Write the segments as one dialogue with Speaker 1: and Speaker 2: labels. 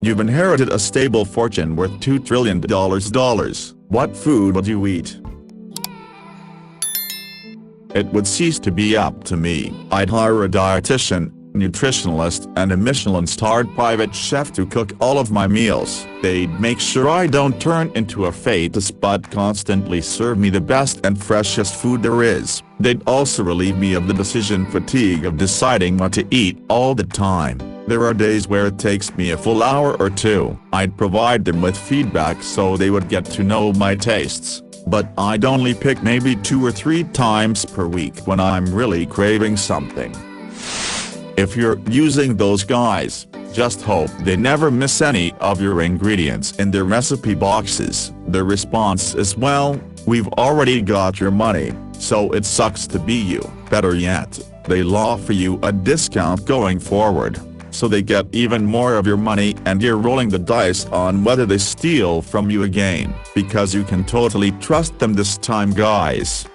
Speaker 1: You've inherited a stable fortune worth $2 trillion. What food would you eat? It would cease to be up to me. I'd hire a dietitian, nutritionalist and a Michelin-starred private chef to cook all of my meals. They'd make sure I don't turn into a fetus but constantly serve me the best and freshest food there is. They'd also relieve me of the decision fatigue of deciding what to eat all the time. There are days where it takes me a full hour or two. I'd provide them with feedback so they would get to know my tastes. But I'd only pick maybe 2 or 3 times per week when I'm really craving something. If you're using those guys, just hope they never miss any of your ingredients in their recipe boxes. The response is, well, we've already got your money, so it sucks to be you. Better yet, they'll offer you a discount going forward, so they get even more of your money and you're rolling the dice on whether they steal from you again, because you can totally trust them this time, guys.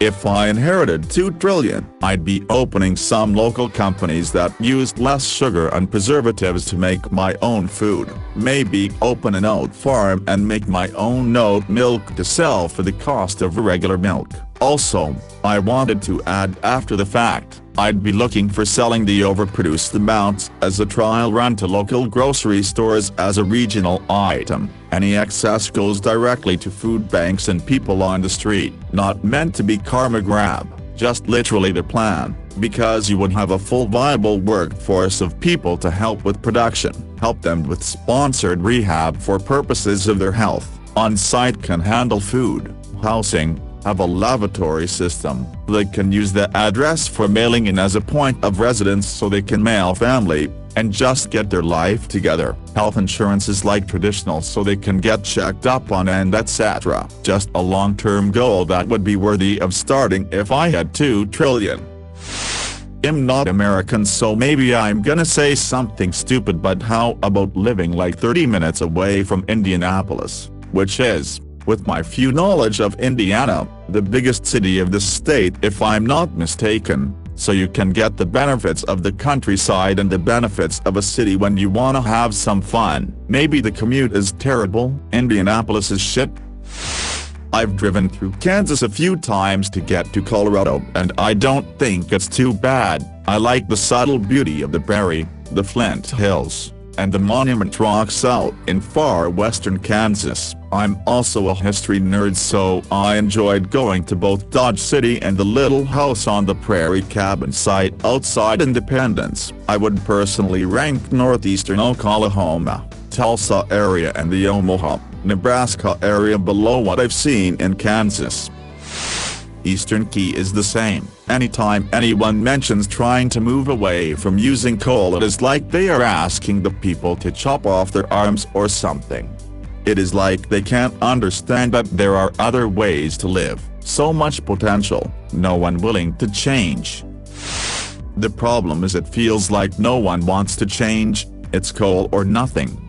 Speaker 1: If I inherited $2 trillion, I'd be opening some local companies that used less sugar and preservatives to make my own food. Maybe open an oat farm and make my own oat milk to sell for the cost of regular milk. Also, I wanted to add after the fact, I'd be looking for selling the overproduced amounts as a trial run to local grocery stores as a regional item. Any excess goes directly to food banks and people on the street. Not meant to be karma grab, just literally the plan, because you would have a full viable workforce of people to help with production, help them with sponsored rehab for purposes of their health, on-site can handle food, housing, have a lavatory system. They can use the address for mailing in as a point of residence so they can mail family, and just get their life together. Health insurance is like traditional so they can get checked up on and etc. Just a long-term goal that would be worthy of starting if I had $2 trillion. I'm not American, so maybe I'm gonna say something stupid, but how about living like 30 minutes away from Indianapolis, which is, with my few knowledge of Indiana, the biggest city of the state if I'm not mistaken, so you can get the benefits of the countryside and the benefits of a city when you wanna have some fun. Maybe the commute is terrible, Indianapolis is shit. I've driven through Kansas a few times to get to Colorado and I don't think it's too bad. I like the subtle beauty of the prairie, the Flint Hills, and the monument rocks out in far western Kansas. I'm also a history nerd, so I enjoyed going to both Dodge City and the Little House on the Prairie cabin site outside Independence. I would personally rank northeastern Oklahoma, Tulsa area and the Omaha, Nebraska area below what I've seen in Kansas. Eastern Key is the same. Anytime anyone mentions trying to move away from using coal, it is like they are asking the people to chop off their arms or something. It is like they can't understand that there are other ways to live, so much potential, no one willing to change. The problem is it feels like no one wants to change, it's coal or nothing.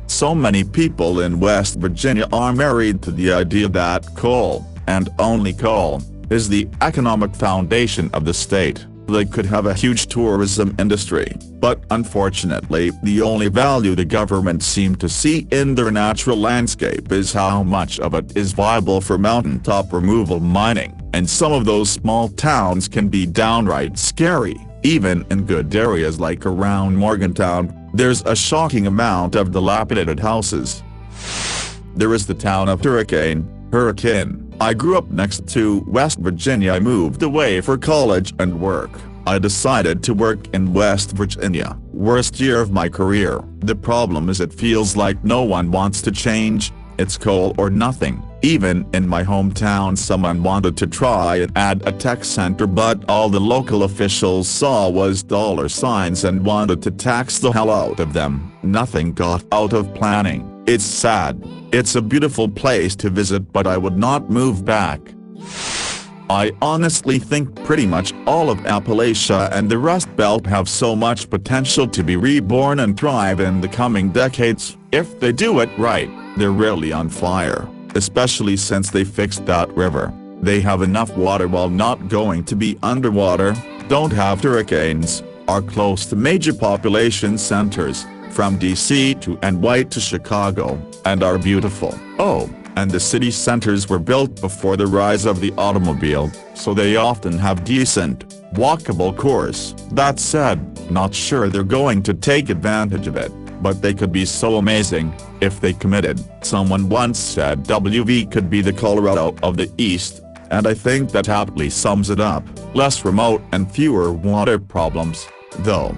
Speaker 1: So many people in West Virginia are married to the idea that coal, and only coal, is the economic foundation of the state. They could have a huge tourism industry, but unfortunately the only value the government seem to see in their natural landscape is how much of it is viable for mountaintop removal mining, and some of those small towns can be downright scary. Even in good areas like around Morgantown, there's a shocking amount of dilapidated houses. There is the town of Hurricane. I grew up next to West Virginia. I moved away for college and work. I decided to work in West Virginia. Worst year of my career. The problem is it feels like no one wants to change, it's coal or nothing. Even in my hometown someone wanted to try and add a tech center, but all the local officials saw was dollar signs and wanted to tax the hell out of them. Nothing got out of planning. It's sad. It's a beautiful place to visit, but I would not move back. I honestly think pretty much all of Appalachia and the Rust Belt have so much potential to be reborn and thrive in the coming decades. If they do it right, they're really on fire, especially since they fixed that river. They have enough water while not going to be underwater, don't have hurricanes, are close to major population centers, from DC to NY to Chicago, and are beautiful. Oh, and the city centers were built before the rise of the automobile, so they often have decent, walkable cores. That said, not sure they're going to take advantage of it, but they could be so amazing, if they committed. Someone once said WV could be the Colorado of the East, and I think that aptly sums it up. Less remote and fewer water problems, though.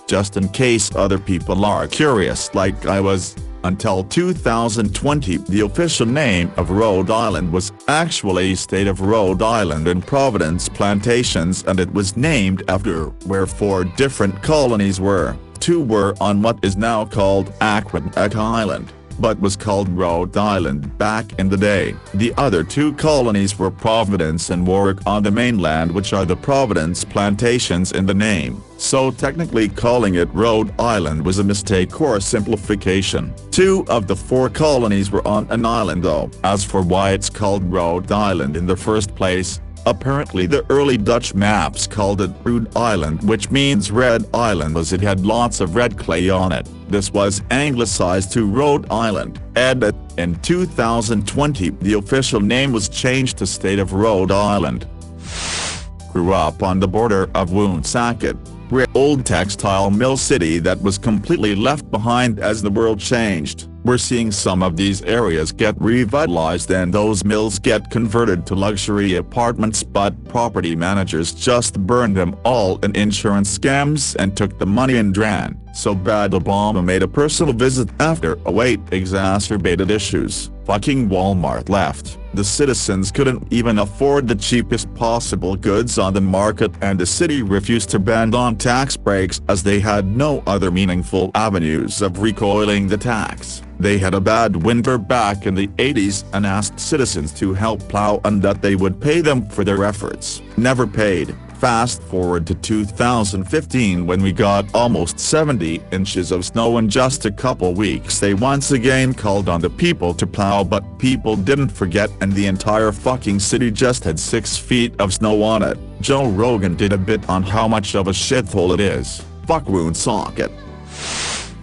Speaker 1: Just in case other people are curious like I was, until 2020 the official name of Rhode Island was actually State of Rhode Island and Providence Plantations, and it was named after where 4 different colonies were. 2 were on what is now called AskReddit Island, but was called Rhode Island back in the day. The other 2 colonies were Providence and Warwick on the mainland, which are the Providence Plantations in the name, so technically calling it Rhode Island was a mistake or a simplification. 2 of the 4 colonies were on an island though. As for why it's called Rhode Island in the first place, apparently the early Dutch maps called it Rhode Island, which means Red Island as it had lots of red clay on it. This was anglicized to Rhode Island. Edit. In 2020 the official name was changed to State of Rhode Island. Grew up on the border of Woonsocket, an old textile mill city that was completely left behind as the world changed. We're seeing some of these areas get revitalized and those mills get converted to luxury apartments, but property managers just burned them all in insurance scams and took the money and ran. So bad Obama made a personal visit after exacerbated issues. Fucking Walmart left. The citizens couldn't even afford the cheapest possible goods on the market, and the city refused to bend on tax breaks as they had no other meaningful avenues of recoiling the tax. They had a bad winter back in the 80s and asked citizens to help plow and that they would pay them for their efforts. Never paid. Fast forward to 2015 when we got almost 70 inches of snow in just a couple weeks. They once again called on the people to plow, but people didn't forget and the entire fucking city just had 6 feet of snow on it. Joe Rogan did a bit on how much of a shithole it is. Fuck Woonsocket.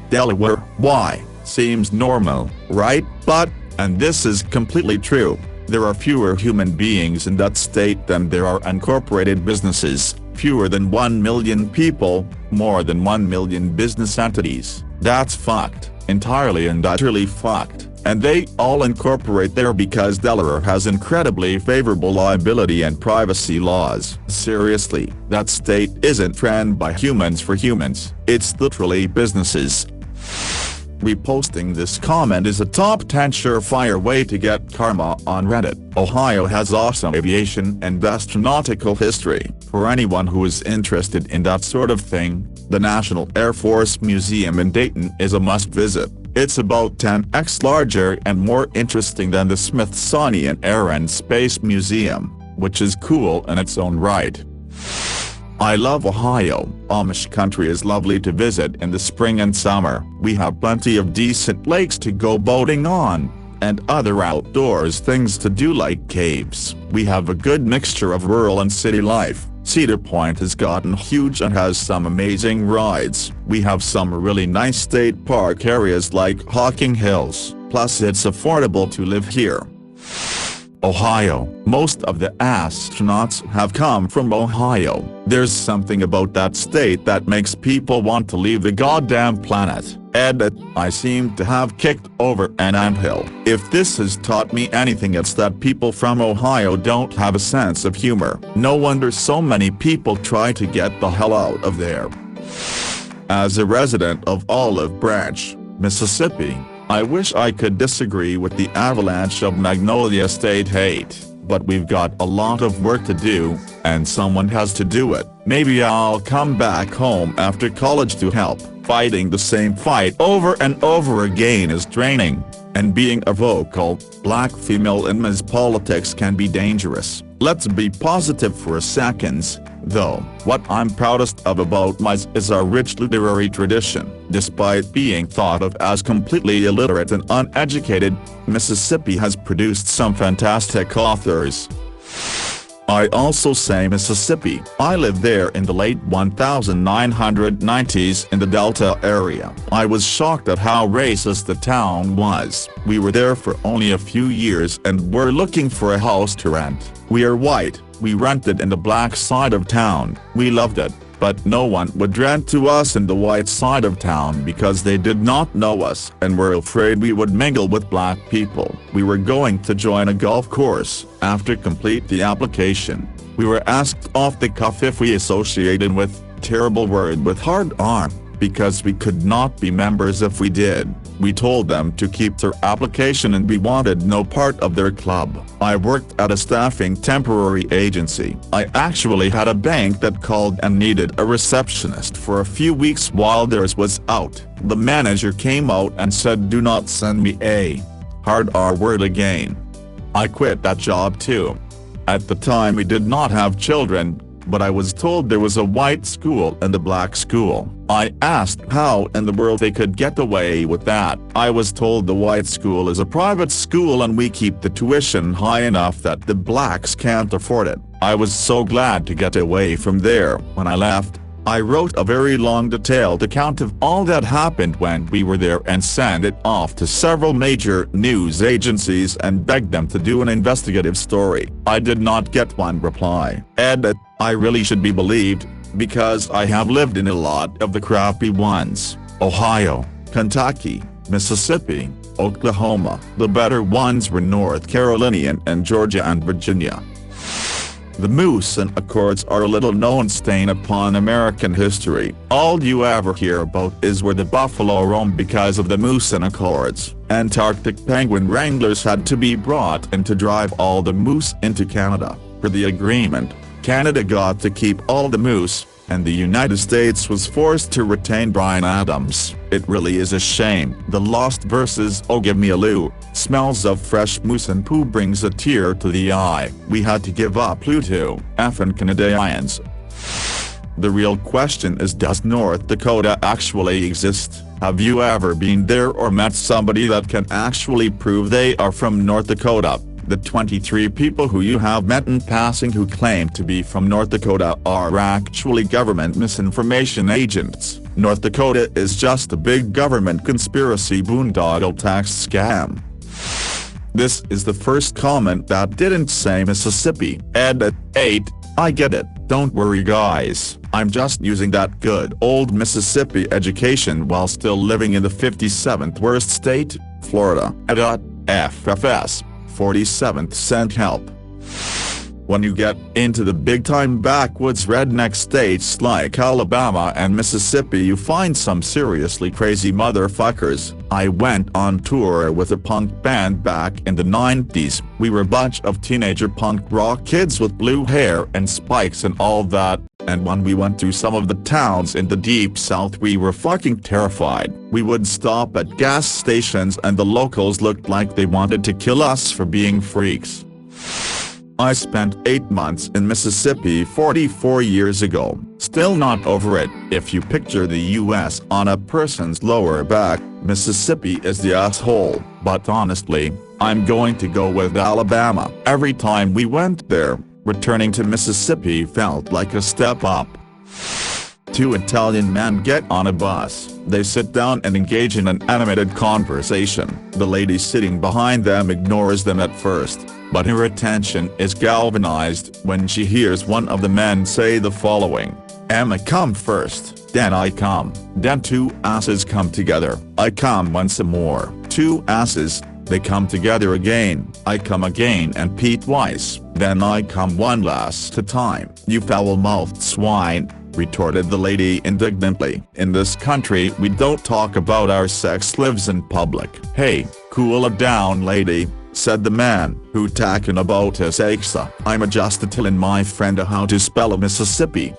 Speaker 1: Delaware, why? Seems normal, right? But, and this is completely true, there are fewer human beings in that state than there are incorporated businesses, fewer than 1 million people, more than 1 million business entities. That's fucked, entirely and utterly fucked, and they all incorporate there because Delaware has incredibly favorable liability and privacy laws. Seriously, that state isn't ran by humans for humans, it's literally businesses. Reposting this comment is a top 10 surefire way to get karma on Reddit. Ohio has awesome aviation and astronautical history. For anyone who is interested in that sort of thing, the National Air Force Museum in Dayton is a must-visit. It's about 10x larger and more interesting than the Smithsonian Air and Space Museum, which is cool in its own right. I love Ohio. Amish country is lovely to visit in the spring and summer. We have plenty of decent lakes to go boating on, and other outdoors things to do like caves. We have a good mixture of rural and city life. Cedar Point has gotten huge and has some amazing rides. We have some really nice state park areas like Hocking Hills, plus it's affordable to live here. Ohio. Most of the astronauts have come from Ohio. There's something about that state that makes people want to leave the goddamn planet. Edit. I seem to have kicked over an anthill. If this has taught me anything, it's that people from Ohio don't have a sense of humor. No wonder so many people try to get the hell out of there. As a resident of Olive Branch, Mississippi, I wish I could disagree with the avalanche of Magnolia State hate, but we've got a lot of work to do, and someone has to do it. Maybe I'll come back home after college to help. Fighting the same fight over and over again is draining, and being a vocal, black female in Ms. politics can be dangerous. Let's be positive for a second, though. What I'm proudest of about Ms. is our rich literary tradition. Despite being thought of as completely illiterate and uneducated, Mississippi has produced some fantastic authors. I also say Mississippi. I lived there in the late 1990s in the Delta area. I was shocked at how racist the town was. We were there for only a few years and were looking for a house to rent. We are white, we rented in the black side of town. We loved it, but no one would rent to us in the white side of town because they did not know us and were afraid we would mingle with black people. We were going to join a golf course. After complete the application, we were asked off the cuff if we associated with, terrible word with hard arm, because we could not be members if we did. We told them to keep their application and we wanted no part of their club. I worked at a staffing temporary agency. I actually had a bank that called and needed a receptionist for a few weeks while theirs was out. The manager came out and said, "Do not send me a hard R word again." I quit that job too. At the time we did not have children, but I was told there was a white school and a black school. I asked how in the world they could get away with that. I was told the white school is a private school and we keep the tuition high enough that the blacks can't afford it. I was so glad to get away from there. When I left, I wrote a very long detailed account of all that happened when we were there and sent it off to several major news agencies and begged them to do an investigative story. I did not get one reply. Edit. I really should be believed, because I have lived in a lot of the crappy ones. Ohio, Kentucky, Mississippi, Oklahoma. The better ones were North Carolina and Georgia and Virginia. The Moose and Accords are a little-known stain upon American history. All you ever hear about is where the buffalo roam because of the Moose and Accords. Antarctic penguin wranglers had to be brought in to drive all the moose into Canada. Per the agreement, Canada got to keep all the moose, and the United States was forced to retain Bryan Adams. It really is a shame. The Lost versus Oh Give Me a Lou, smells of fresh moose and poo brings a tear to the eye. We had to give up Pluto, effing Canadians. The real question is, does North Dakota actually exist? Have you ever been there or met somebody that can actually prove they are from North Dakota? The 23 people who you have met in passing who claim to be from North Dakota are actually government misinformation agents. North Dakota is just a big government conspiracy boondoggle tax scam. This is the first comment that didn't say Mississippi. Edit. 8. I get it. Don't worry guys, I'm just using that good old Mississippi education while still living in the 57th worst state, Florida. Edit. FFS. 47th cent help. When you get into the big-time backwoods redneck states like Alabama and Mississippi, you find some seriously crazy motherfuckers. I went on tour with a punk band back in the 90s. We were a bunch of teenager punk rock kids with blue hair and spikes and all that, and when we went to some of the towns in the deep south we were fucking terrified. We would stop at gas stations and the locals looked like they wanted to kill us for being freaks. I spent 8 months in Mississippi 44 years ago, still not over it. If you picture the US on a person's lower back, Mississippi is the asshole. But honestly, I'm going to go with Alabama. Every time we went there, returning to Mississippi felt like a step up. 2 Italian men get on a bus. They sit down and engage in an animated conversation. The lady sitting behind them ignores them at first, but her attention is galvanized when she hears one of the men say the following: "Emma come first, then I come, then 2 asses come together, I come once more, 2 asses, they come together again, I come again and Pete twice, then I come one last time." "You foul-mouthed swine," retorted the lady indignantly. "In this country we don't talk about our sex lives in public." "Hey, cool it down lady," said the man, who talking about his exa. "I'm just telling my friend how to spell Mississippi."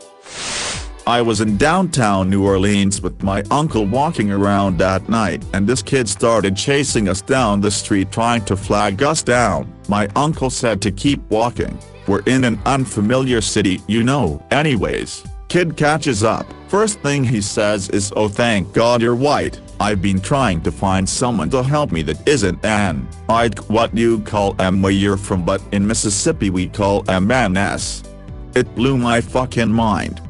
Speaker 1: I was in downtown New Orleans with my uncle walking around that night and this kid started chasing us down the street trying to flag us down. My uncle said to keep walking. We're in an unfamiliar city, you know. Anyways, Kid catches up. First thing he says is, "Oh, thank God you're white. I've been trying to find someone to help me that isn't an I'd what you call where you're from, but in Mississippi we call MNS." It blew my fucking mind.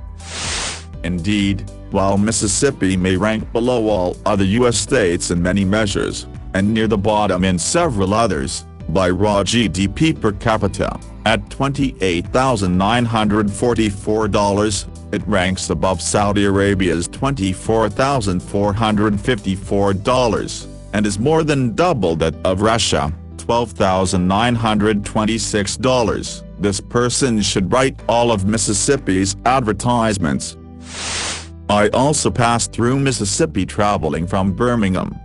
Speaker 1: Indeed, while Mississippi may rank below all other U.S. states in many measures, and near the bottom in several others, by raw GDP per capita, at $28,944, it ranks above Saudi Arabia's $24,454, and is more than double that of Russia, $12,926. This person should write all of Mississippi's advertisements. I also passed through Mississippi traveling from Birmingham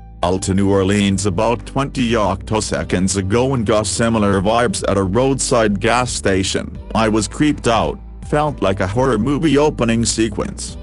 Speaker 1: to New Orleans about 20 octoseconds ago and got similar vibes at a roadside gas station. I was creeped out, felt like a horror movie opening sequence.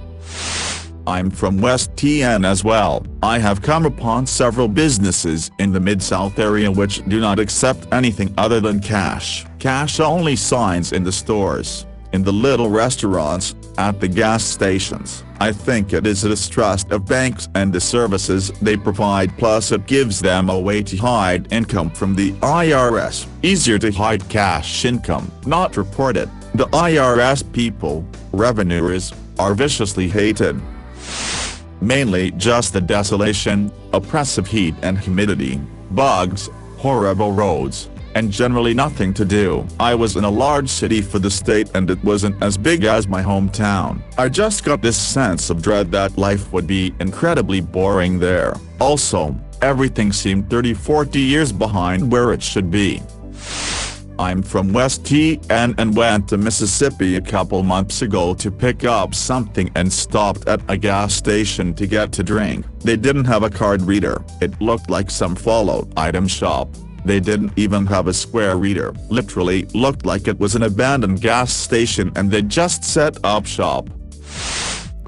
Speaker 1: I'm from West TN as well. I have come upon several businesses in the Mid-South area which do not accept anything other than cash. Cash-only signs in the stores, in the little restaurants, at the gas stations. I think it is a distrust of banks and the services they provide, plus it gives them a way to hide income from the IRS. Easier to hide cash income, not report it. The IRS people, revenuers, are viciously hated. Mainly just the desolation, oppressive heat and humidity, bugs, horrible roads, and generally nothing to do. I was in a large city for the state and it wasn't as big as my hometown. I just got this sense of dread that life would be incredibly boring there. Also, everything seemed 30-40 years behind where it should be. I'm from West TN and went to Mississippi a couple months ago to pick up something and stopped at a gas station to get to drink. They didn't have a card reader. It looked like some followed item shop. They didn't even have a square reader. Literally looked like it was an abandoned gas station and they just set up shop.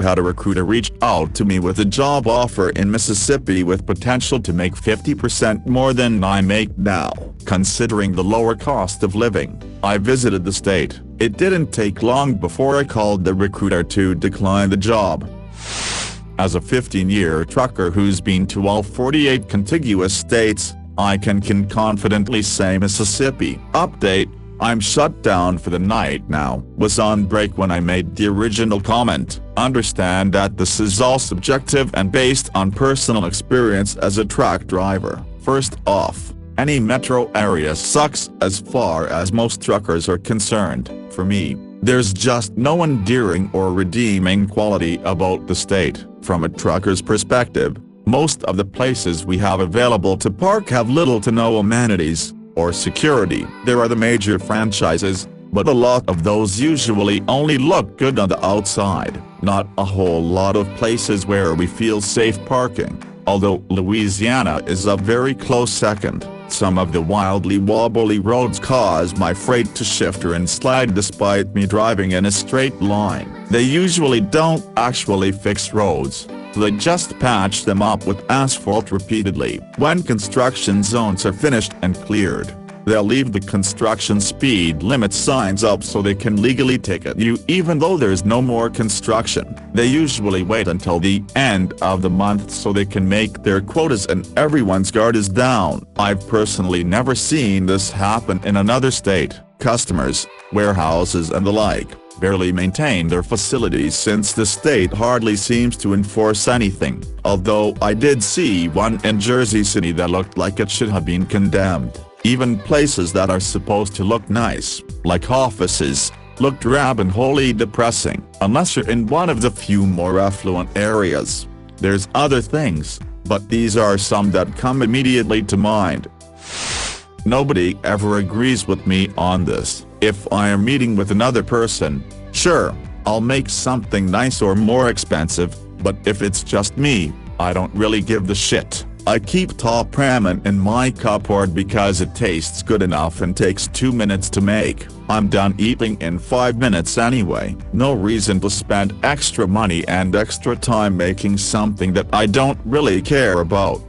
Speaker 1: Had a recruiter reach out to me with a job offer in Mississippi with potential to make 50% more than I make now. Considering the lower cost of living, I visited the state. It didn't take long before I called the recruiter to decline the job. As a 15-year trucker who's been to all 48 contiguous states, I can confidently say Mississippi. Update: I'm shut down for the night now. Was on break when I made the original comment. Understand that this is all subjective and based on personal experience as a truck driver. First off, any metro area sucks as far as most truckers are concerned. For me, there's just no endearing or redeeming quality about the state. From a trucker's perspective, most of the places we have available to park have little to no amenities or security. There are the major franchises, but a lot of those usually only look good on the outside. Not a whole lot of places where we feel safe parking, although Louisiana is a very close second. Some of the wildly wobbly roads cause my freight to shifter and slide despite me driving in a straight line. They usually don't actually fix roads. They just patch them up with asphalt repeatedly. When construction zones are finished and cleared, they'll leave the construction speed limit signs up so they can legally ticket you even though there's no more construction. They usually wait until the end of the month so they can make their quotas and everyone's guard is down. I've personally never seen this happen in another state. Customers, warehouses and the like barely maintain their facilities since the state hardly seems to enforce anything, although I did see one in Jersey City that looked like it should have been condemned. Even places that are supposed to look nice, like offices, look drab and wholly depressing, unless you're in one of the few more affluent areas. There's other things, but these are some that come immediately to mind. Nobody ever agrees with me on this. If I am meeting with another person, sure, I'll make something nice or more expensive, but if it's just me, I don't really give the shit. I keep top ramen in my cupboard because it tastes good enough and takes 2 minutes to make. I'm done eating in 5 minutes anyway. No reason to spend extra money and extra time making something that I don't really care about.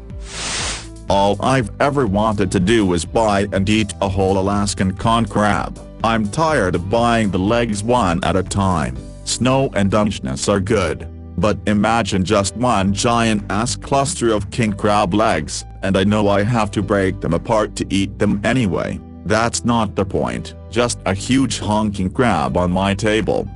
Speaker 1: All I've ever wanted to do is buy and eat a whole Alaskan con crab. I'm tired of buying the legs one at a time. Snow and danishness are good. But imagine just one giant ass cluster of king crab legs, and I know I have to break them apart to eat them anyway. That's not the point, just a huge honking crab on my table.